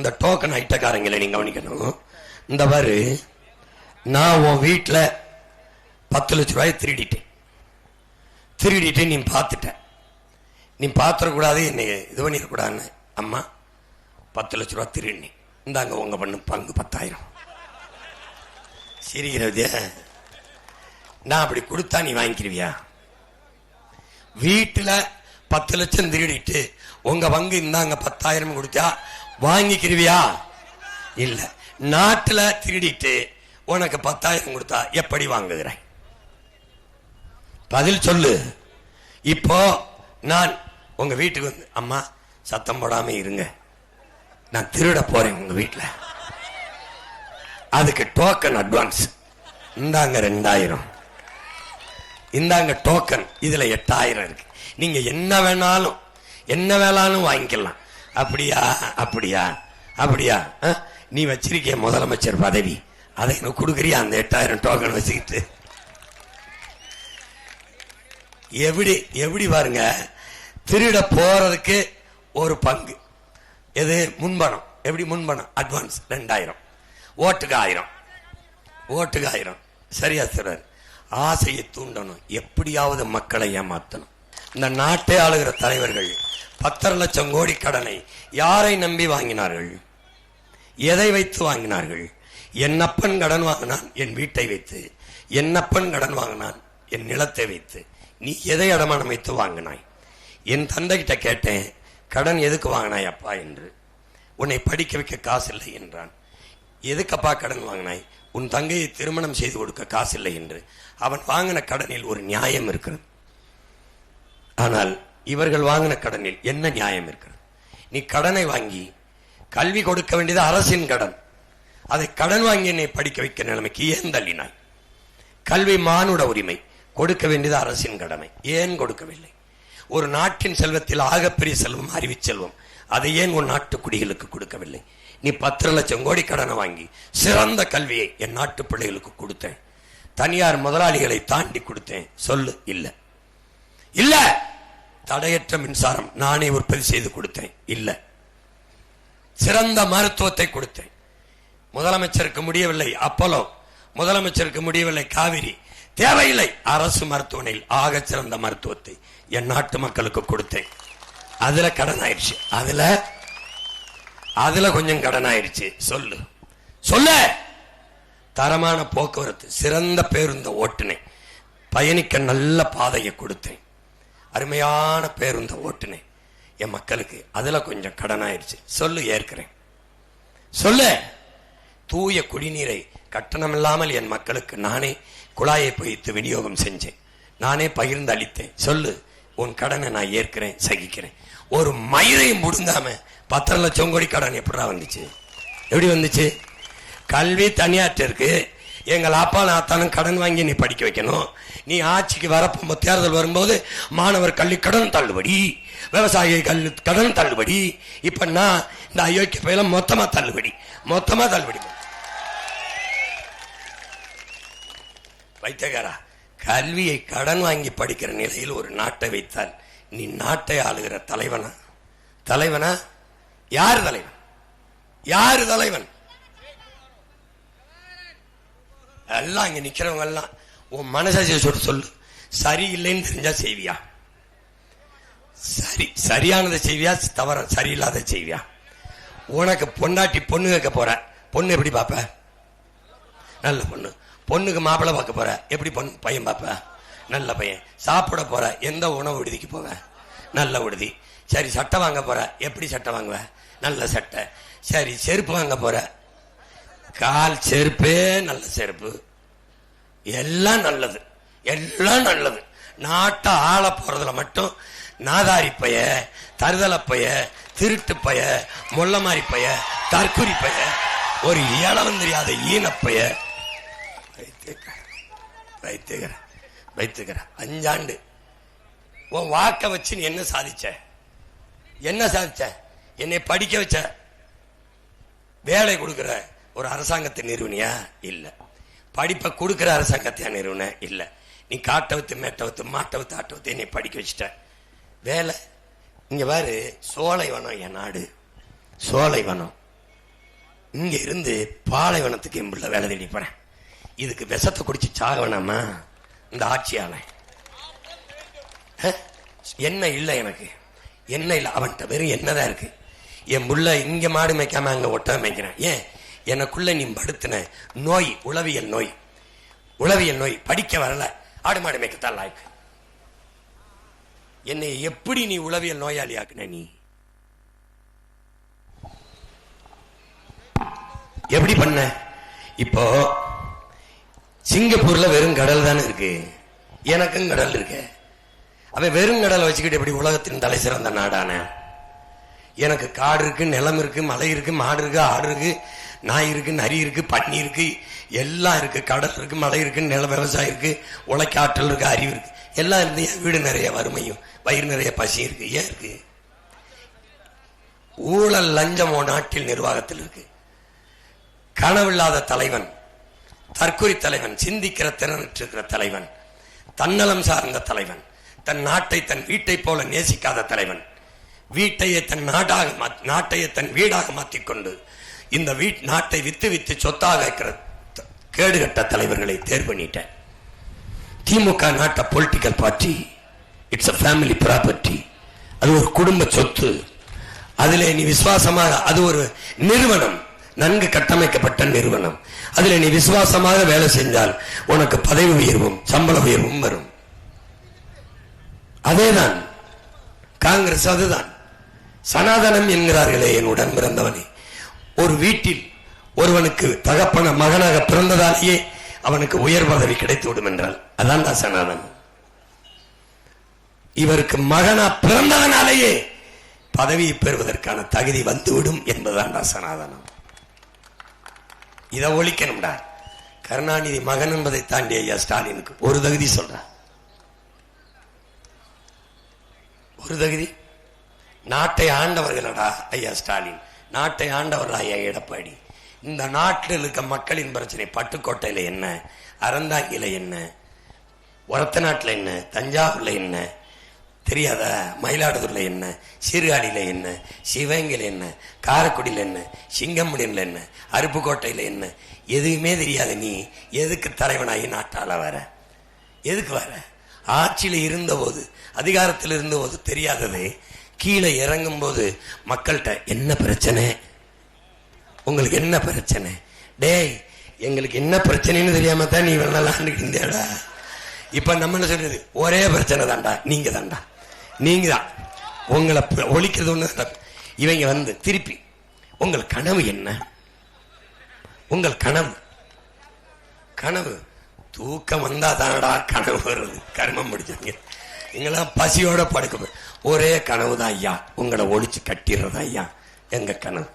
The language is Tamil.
இந்த டோக்கன் ஐட்டக்காரங்களை நீங்க கவனிக்கணும். இந்த பாரு, நான் உன் வீட்டுல 10 லட்சம் ரூபாய் திருடிட்டு நீ பார்த்துட்ட. நீ பாத்திரக்கூடாது, என்னை இது பண்ணிடக்கூடாதுன்னு. அம்மா 10 லட்சம் ரூபாய் திருடி, இந்தாங்க உங்க பண்ணு பங்கு 10,000. சிரிக்கிறது. நான் அப்படி கொடுத்தா நீ வாங்கிக்கிருவியா? வீட்டுல 10 லட்சம் திருடிட்டு உங்க பங்கு இந்தாங்க 10,000 கொடுத்தா வாங்கிக்கிருவியா? இல்ல. நாட்டுல திருடிட்டு உனக்கு 10,000 கொடுத்தா எப்படி வாங்குகிறாய்? பதில் சொல்லு. இப்போ நான் உங்க வீட்டுக்கு வந்து, அம்மா சத்தம் போடாம இருங்க, நான் திருட போறேன் உங்க வீட்டுல, அதுக்கு டோக்கன் அட்வான்ஸ் இந்தாங்க 2,000, இந்தாங்க டோக்கன், இதுல 8,000 இருக்கு, நீங்க என்ன வேணாலும் வாங்கிக்கலாம். அப்படியா? அப்படியா? அப்படியா? நீ வச்சிருக்கிய முதலமைச்சர் பதவி, அதை எனக்கு கொடுக்குறியா? அந்த 8,000 டோக்கன் வச்சுக்கிட்டு எப்படி பாருங்க. திருட போறதுக்கு ஒரு பங்கு, எது? முன்பணம். எப்படி முன்பணம்? அட்வான்ஸ் 2,000, ஓட்டுக்கு 1000. சரியா சார்? ஆசையை தூண்டணும், எப்படியாவது மக்களை ஏமாத்தணும். இந்த நாட்டை ஆளுகிற தலைவர்கள் 10 லட்சம் கோடி கடனை யாரை நம்பி வாங்கினார்கள்? எதை வைத்து வாங்கினார்கள்? என்னப்பன் கடன் வாங்கினான் என் வீட்டை வைத்து, என்னப்பன் கடன் வாங்கினான் என் நிலத்தை வைத்து. நீ எதை அடமானம் வைத்து வாங்கினாய்? என் தந்தை கிட்ட கேட்டேன், கடன் எதுக்கு வாங்கினாய் அப்பா என்று. உன்னை படிக்க வைக்க காசு இல்லை என்றான். எதுக்கப்பா கடன் வாங்கினாய்? உன் தங்கையை திருமணம் செய்து கொடுக்க காசு இல்லை என்று. அவன் வாங்கின கடனில் ஒரு நியாயம் இருக்கிறது. ஆனால் இவர்கள் வாங்கின கடனில் என்ன நியாயம் இருக்கிறது? நீ கடனை வாங்கி கல்வி கொடுக்க வேண்டியது அரசின் கடன், அதை கடன் வாங்கி என்னை படிக்க வைக்க நிலைமைக்கு ஏன் தள்ளினாய்? கல்வி மானுட உரிமை, கொடுக்க வேண்டியது அரசின் கடமை, ஏன் கொடுக்கவில்லை? ஒரு நாட்டின் செல்வத்தில் ஆகப்பெரிய செல்வம் அறிவு செல்வம், அதை ஏன் உன் நாட்டு குடிகளுக்கு கொடுக்கவில்லை? நீ 10 லட்சம் கோடி கடனை வாங்கி சிறந்த கல்வியை என் நாட்டு பிள்ளைகளுக்கு கொடுத்தேன், தனியார் முதலாளிகளை தாண்டி கொடுத்தேன். சொல்லு. இல்ல. இல்ல. தடையற்ற மின்சாரம் நானே உற்பத்தி செய்து கொடுத்தேன். இல்ல. சிறந்த மருத்துவத்தை கொடுத்தேன். முதலமைச்சருக்கு முடியவில்லை அப்போலோ, முதலமைச்சருக்கு முடியவில்லை காவிரி, தேவையில்லை. அரசு மருத்துவமனையில் ஆக சிறந்த மருத்துவத்தை என் நாட்டு மக்களுக்கு கொடுத்தேன். அதுல கடன் ஆயிடுச்சு, அதுல கொஞ்சம் கடன் ஆயிடுச்சு. சொல்லு. தரமான போக்குவரத்து, சிறந்த பேருந்து ஓட்டுனேன், பயணிக்க நல்ல பாதையை கொடுத்தேன், அருமையான பேருந்து ஓட்டுனேன் என் மக்களுக்கு, அதுல கொஞ்சம் கடன் ஆயிடுச்சு. சொல்லு. ஏற்கிறேன். சொல்லு. தூய குடிநீரை கட்டணம் இல்லாமல் என் மக்களுக்கு நானே குழாயை வைத்து விநியோகம் செஞ்சேன், நானே பகிர்ந்து அளித்தேன். சொல்லு. உன் கடனை நான் ஏற்கிறேன், சகிக்கிறேன். ஒரு மயிரையும் முடுங்காம 10 லட்சம் கோடி கடன் எப்படா வந்துச்சு? எப்படி வந்துச்சு? கல்வி தனியாற்றிற்கு எங்கள் அப்பா நாத்தானும் கடன் வாங்கி நீ படிக்க வைக்கணும். நீ ஆட்சிக்கு வரப்போ தேர்தல் வரும்போது மாணவர் கல்வி கடன் தள்ளுபடி, விவசாய கடன் தள்ளுபடி. இப்ப நான் இந்த அயோக்கிய பயில மொத்தமா தள்ளுபடி. வைத்தகாரா, கல்வியை கடன் வாங்கி படிக்கிற நிலையில் ஒரு நாட்டை வைத்தால் நீ நாட்டை ஆளுகிற தலைவனா? யாரு தலைவன்? எல்லாம் இங்க நிக்கிறவங்க எல்லாம் உன் மனசாட்சியை சொல்லு. சரியில்லைன்னு தெரிஞ்சா செய்வியா? சரியானதை செய்வியா? தவற சரியில்லாத செய்வியா? உனக்கு பொண்டாட்டி பொண்ணு கேட்க போற, பொண்ணு எப்படி பாப்ப? நல்ல பொண்ணு. பொண்ணுக்கு மாப்பிள்ளை பார்க்க போற, எப்படி பையன் பாப்ப? நல்ல பையன். சாப்பிட போற, எந்த உணவு விடுதிக்கு போவ? நல்ல விடுதி. சரி. சட்டை வாங்க போற, எப்படி சட்டை வாங்குவ? நல்ல சட்டை. சரி. செருப்பு வாங்க போற, கால் செருப்பே நல்ல செருப்பு. எல்லாம் நல்லது. நாட்டை ஆள போறதுல மட்டும் நாதாரி பைய, தருதல பைய, திருட்டு பைய, மொல்ல மாதிரி பைய, தற்குறி பைய, ஒரு இளவம் தெரியாத ஈனப்பைய வைத்துக்கிற 5 ஆண்டு உன் வாக்க வச்சு நீ என்ன சாதிச்ச? என்னை படிக்க வச்ச, வேலை கொடுக்கிற ஒரு அரசாங்கத்தை நிறுவனியா? இல்ல. படிப்பை கொடுக்கிற அரசாங்கத்தையா நிறுவன? இல்ல. நீ காட்டவத்து மேட்டவத்து மாட்டவத்து ஆட்டவத்து என்னை படிக்க வச்சுட்ட. வேலை இங்க பாரு, சோலைவனம் என் நாடு, சோலைவனம். இங்க இருந்து பாலைவனத்துக்கு எம்புள்ள வேலை தேடி போறேன். இதுக்கு விஷத்தை குடிச்சு சாக வேணாமா? இந்த ஆட்சியால என்ன இல்ல, எனக்கு என்ன இல்ல. அவன்கிட்ட வெறும் என்னதான் இருக்கு. என் புள்ள இங்க மாடு மேய்க்காம அங்க ஒட்ட மேய்க்கிறான். ஏன்? எனக்குள்ள நீ படுத்தின நோய் உளவியல் நோய், உளவியல் நோய். படிக்க வரல, ஆடு மாடு மேய்க்கத்தான் லாய்க்கு. என்னை எப்படி நீ உளவியல் நோயாளி ஆக்குன? நீ எப்படி பண்ண? இப்போ சிங்கப்பூர்ல வெறும் கடல் தானே இருக்கு, எனக்கும் கடல் இருக்கு. அவன் வெறும் கடலை வச்சுக்கிட்டு எப்படி உலகத்தின் தலை சிறந்த நாடான? எனக்கு காடு இருக்கு, நிலம் இருக்கு, மலை இருக்கு, மாடு இருக்கு, ஆடு இருக்கு, நாய் இருக்கு, நரி இருக்கு, பன்னி இருக்கு, எல்லாம் இருக்கு. கடல் இருக்கு, மலை இருக்கு, நில விவசாயம் இருக்கு, உழைக்க ஆற்றல் இருக்கு, அறிவு இருக்கு, எல்லாம் இருந்து வீடு நிறைய வறுமையும் வயிறு நிறைய பசி இருக்கு. ஏன் இருக்கு? ஊழல் லஞ்சமோ நாட்டில் நிர்வாகத்தில் இருக்கு. கனவில்லாத தலைவன், தற்கொலை தலைவன், சிந்திக்கிற திறனற்றிருக்கிற தலைவன், தன்னலம் சார்ந்த தலைவன், தன் நாட்டை தன் வீட்டை போல நேசிக்காத தலைவன், வீட்டையே தன் நாடாக நாட்டையே தன் வீடாக மாற்றிக்கொண்டு இந்த நாட்டை வித்து வித்து சொத்தாக இருக்கிற கேடுகட்ட தலைவர்களை தேர்வு பண்ணிட்ட. திமுக நாட்ட political party, it's a family property. அது ஒரு குடும்ப சொத்து. அதிலே நீ விசுவாசமாக, அது ஒரு நிறுவனம், நன்கு கட்டமைக்கப்பட்ட நிறுவனம். அதில் நீ விசுவாசமாக வேலை செஞ்சால் உனக்கு பதவி உயர்வும் சம்பள உயர்வும் வரும். அதேதான் காங்கிரஸ், அதுதான் சனாதனம் என்கிறார்களே என் உடன் பிறந்தவனே. ஒரு வீட்டில் ஒருவனுக்கு தகப்பன மகனாக பிறந்ததாலேயே அவனுக்கு உயர் பதவி கிடைத்து விடும் என்றால் அதான் தான் சனாதனம். இவருக்கு மகனா பிறந்ததனாலேயே பதவியை பெறுவதற்கான தகுதி வந்துவிடும் என்பதுதான் தான் சனாதனம். இதை ஒழிக்கணும்டா. கருணாநிதி மகன் என்பதை தாண்டி ஐயா ஸ்டாலினுக்கு ஒரு தகுதி சொல்ற, ஒரு தகுதி. நாட்டை ஆண்டவர்களடா ஐயா ஸ்டாலின், நாட்டை ஆண்டவர்களா ஐயா எடப்பாடி. இந்த நாட்டில் இருக்க மக்களின் பிரச்சனை பட்டுக்கோட்டையில என்ன, அறந்தாங்கில என்ன, ஒரத்த நாட்டில் என்ன, தஞ்சாவூர்ல என்ன தெரியாத, மயிலாடுதுறையில என்ன, சீர்காழியில என்ன, சிவகங்கையில என்ன, காரைக்குடியில என்ன, சிங்கமுடியில என்ன, அருப்புக்கோட்டையில என்ன, எதுவுமே தெரியாத நீ எதுக்கு தலைவனாகி நாட்டால வர? எதுக்கு வர? ஆட்சியில இருந்த போது, அதிகாரத்தில் இருந்த போது தெரியாதது கீழே இறங்கும் போது மக்கள்கிட்ட என்ன பிரச்சனை, உங்களுக்கு என்ன பிரச்சனை, டேய் எங்களுக்கு என்ன பிரச்சனைன்னு தெரியாம தான் நீ வெள்ளலான்னு இருந்தேடா. இப்ப நம்ம என்ன சொல்றது? ஒரே பிரச்சனை தாண்டா, நீங்க தாண்டா, நீங்க தான், உங்களை ஒழிக்கிறது ஒண்ணு. இவங்க வந்து திருப்பி உங்கள் கனவு என்ன? உங்கள் கனவு, கனவு தூக்கம் வந்தா தானடா கனவு வருது. கர்மம் முடிச்சவங்க நீங்களாம் பசியோட படுக்க, ஒரே கனவு தான் ஐயா, உங்களை ஒழிச்சு கட்டிடுறதா ஐயா எங்க கனவு.